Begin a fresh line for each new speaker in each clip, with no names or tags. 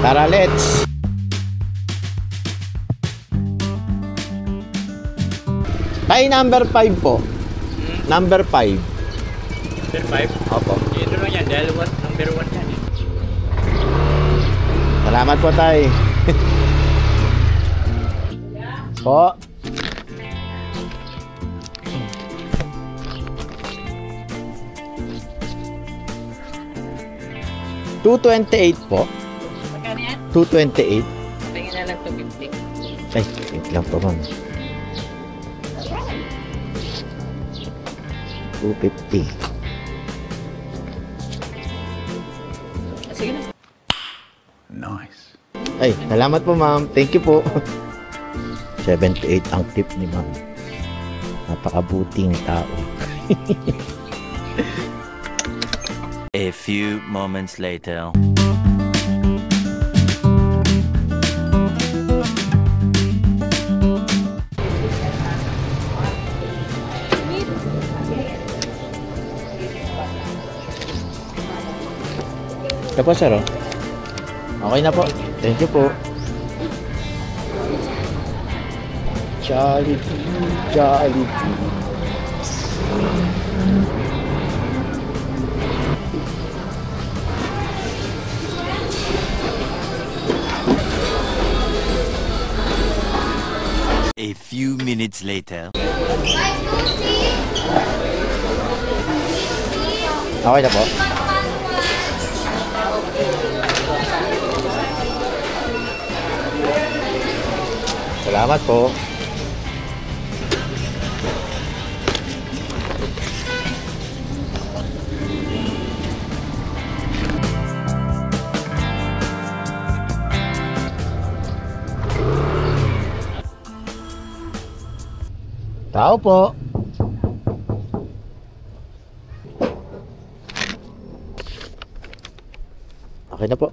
Tara, let's! Tayo number 5 po. Number 5.
Number 5?
Opo.
Ito lang yan, dahil number 1 yan eh.
Salamat po tayo. Po. $228 po.
Magkano yan?
$228.
Tingin na lang 250.
Ay, wait lang po, ma'am. 250.
Sige na.
Nice.
Ay, salamat po, ma'am. Thank you po. 78 ang tip ni ma'am. Napakabuting tao.
A few moments later.
Ito po, sir. Oh. Okay na po. Thank you po. Jollibee, Jollibee.
A few minutes later.
Okay na po. Salamat po. Tao po. Okay na po.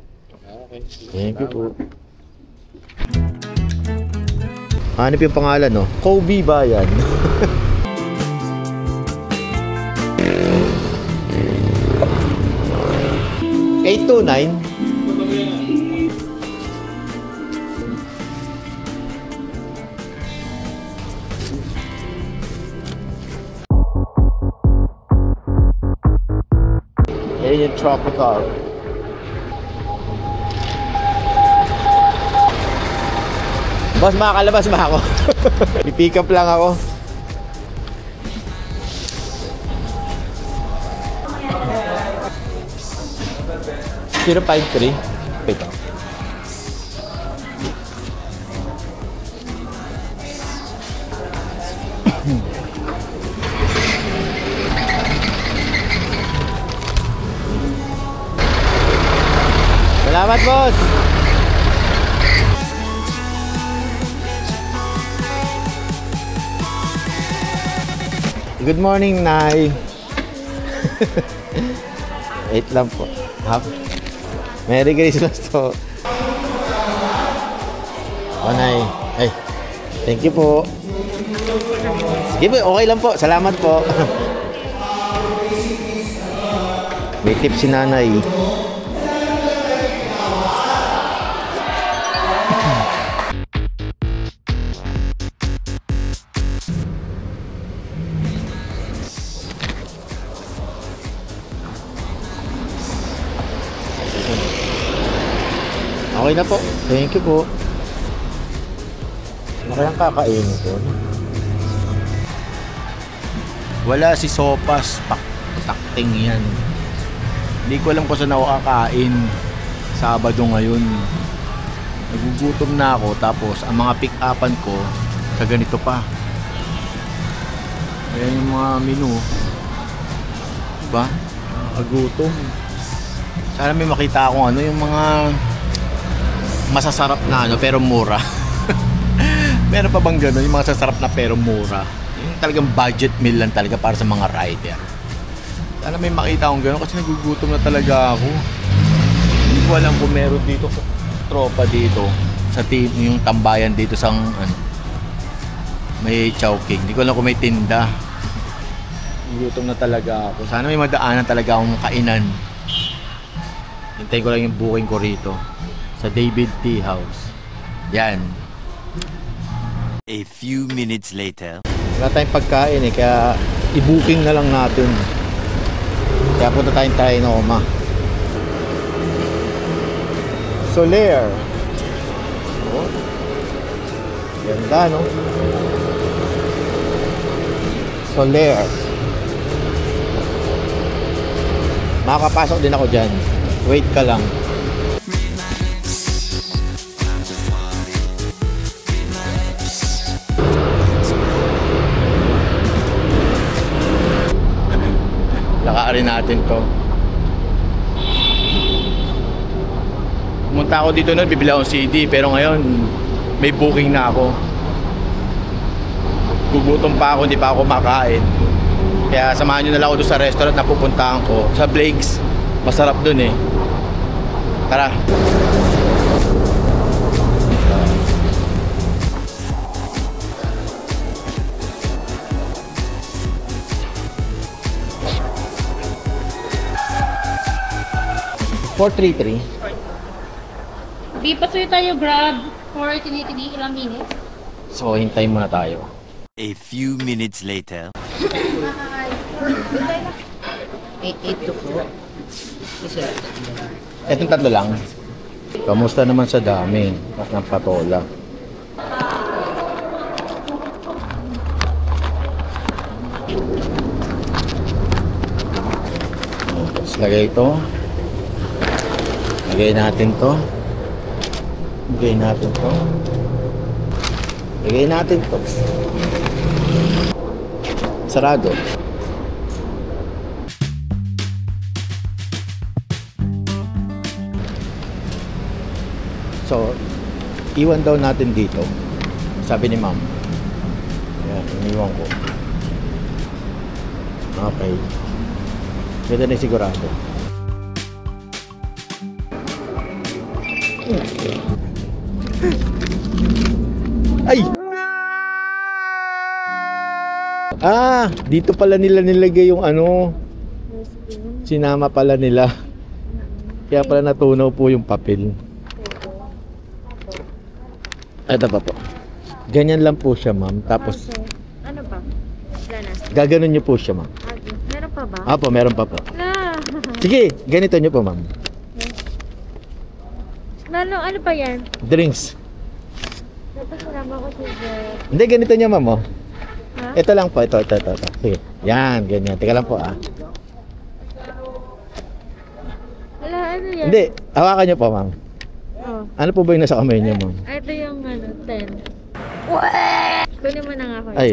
Okay.
Thank you po. Hanip yung pangalan, no? Kobe ba yan? $829. Yan yung tropical. Boss, makakalabas ba ako? I-pick up lang ako. $053. Wait lang. Salamat, boss! Good morning, Nay. Wait lang po. Merry Christmas po. Oh, Nay. Ay, thank you po. Sige po, okay lang po. Salamat po. May tip si Nanay. Okay na po. Thank you po. Ano kayang kakainin ko?
Wala si Sopas. Takting yan. Hindi ko alam kung saan ako kakain. Sabado ngayon. Nagugutom na ako. Tapos ang mga pick-upan ko sa ganito pa. Ayan yung mga menu. Diba? Nagugutom. Sana may makita akong ano yung mga masasarap na ano pero mura. Meron pa bang gano'n? Yung mga sasarap na pero mura. Yung talagang budget meal lang talaga para sa mga rider. Sana may makita akong gano'n kasi nagugutom na talaga ako. Hindi ko alam kung meron dito sa tropa dito sa team, yung tambayan dito sa ano, may Chowking. Hindi ko alam kung may tinda. Nagugutom na talaga ako. Sana may madaanan talaga akong kainan. Hintayin ko lang yung booking ko rito. Sa David Tea House. Yan.
A few minutes later.
Wala tayong pagkain eh, kaya i-booking na lang natin. Kaya punta tayong Trinoma. Soler. Oh. Ganda, no? Soler. Makakapasok din ako dyan. Wait ka lang. Lakaarin natin to. Pumunta ako dito noon, bibili akong CD, pero ngayon may booking na ako. Gugutom pa ako, hindi pa ako makain. Kaya samahan nyo na lang ako doon sa restaurant na pupuntahan ko. Sa Blake's, masarap doon eh. Tara.
Di pa sa'yo tayo grab for tinitini ilang minutes.
So, hintayin muna tayo.
A few minutes later.
882 po. Isa.
Etong tatlo lang. Kamusta naman sa dami ng patola? Tapos lagay ito. Lagay natin to. Lagay natin to. Lagay natin to. Sarado. So, iwan daw natin dito. Sabi ni ma'am. Ayan, iniwan ko. Okay. Ganda na sigurado. Ay! Ah! Dito pala nila nilagay yung ano. Sinama pala nila. Kaya pala natunaw po yung papel. Ito pa po. Ganyan lang po siya, ma'am. Tapos,
Okay. Ano ba? Wala na.
gaganon nyo po siya, ma'am.
Okay. Meron pa ba?
Apo, meron pa po.
Wala.
Sige, ganito nyo po, ma'am.
Lalo, ano pa yan?
Drinks.
Napasalamat ko si Jer.
Hindi, ganito nyo, ma'am, oh.
Ha?
Ito lang po, ito. Sige. Yan, ganyan. Teka lang po, ah.
Wala, ano yan?
Hindi, hawakan nyo po, ma'am.
Oh.
Ano po ba yung nasa kamay nyo, ma'am?
Ito yung ano, 10. Kunin mo na nga ako.
Ay.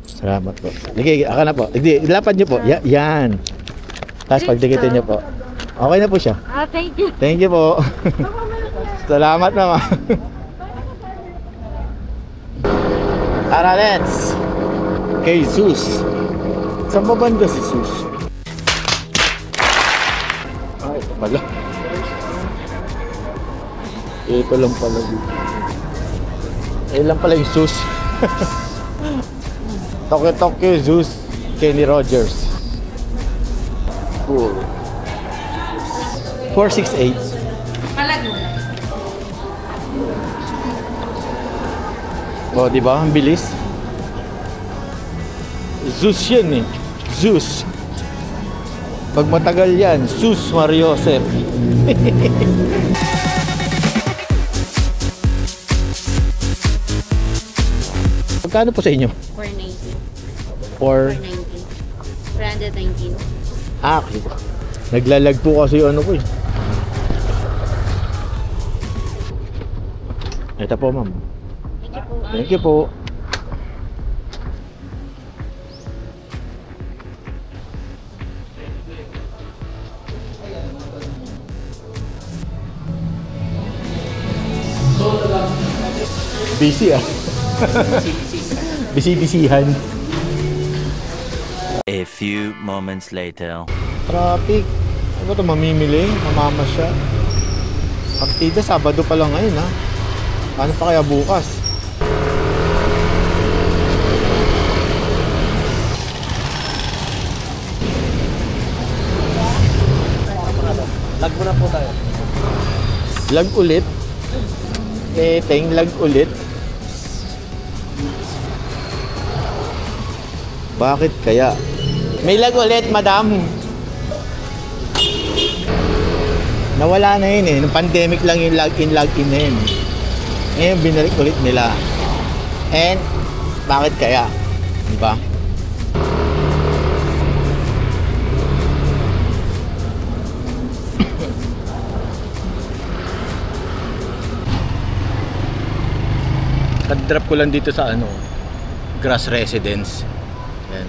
Salamat po. Sige, aka na po. Hindi, ilapad nyo po. Yan. Tapos pagdikitin nyo po. Okay na po siya.
Ah, thank you.
Thank you po. Salamat naman. Tara, let's. Kay Zeus. Saan ba banda si Zeus? Ah, ito pala. Ito lang pala. Ito lang pala yung Zeus. Tokyo Zeus. Kenny Rogers. Cool. 468.
Palag mo.
Oh, di ba? Ang bilis. Zeus yan eh. Zeus. Pag matagal yan, Zeus Mariosep. Magkano po sa inyo?
490.
Or
490. 419.
okay. Naglalag po kasi yung ano ko eh. Ito po, ma'am.
Thank you po.
Thank you po. Busy ah. Busy-busyhan.
A few moments later.
Traffic. Ano ba ito? Mamimili? Mamamasya. Partida, Sabado pa lang ngayon ha. Paano pa kaya bukas? Lag mo na po tayo. Lag ulit. Lag ulit. Bakit kaya? May lag ulit, madam. Nawala na yun eh. Nung pandemic lang yung log-in na yun. Ngayon, binalik ulit nila. And, bakit kaya? Diba? Kad-drop ko lang dito sa Grass Residence. Yan.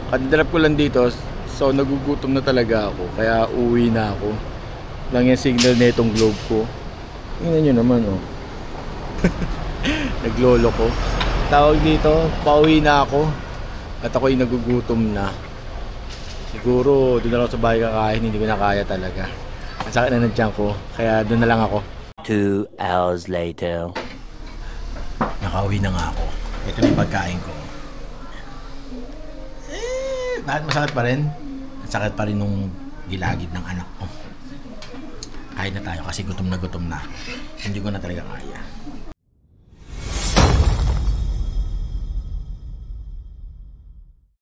Kad-drop ko lang dito. So nagugutom na talaga ako. Kaya uwi na ako. Lang yung signal na itong globe ko. Tingnan nyo naman Naglolo ko. Tawag dito, pauwi na ako. At ako'y nagugutom na. Siguro doon na lang sa bahay kakain. Hindi ko na kaya talaga. Ang sakit na ng tiyan ko. Kaya doon na lang ako.
2 hours later.
Nakauwi na nga ako. Ito na yung pagkain ko. Bakit masakit pa rin? Masakit pa rin nung gilagid ng anak ko. Kain na tayo kasi gutom na. Hindi ko na talaga kaya.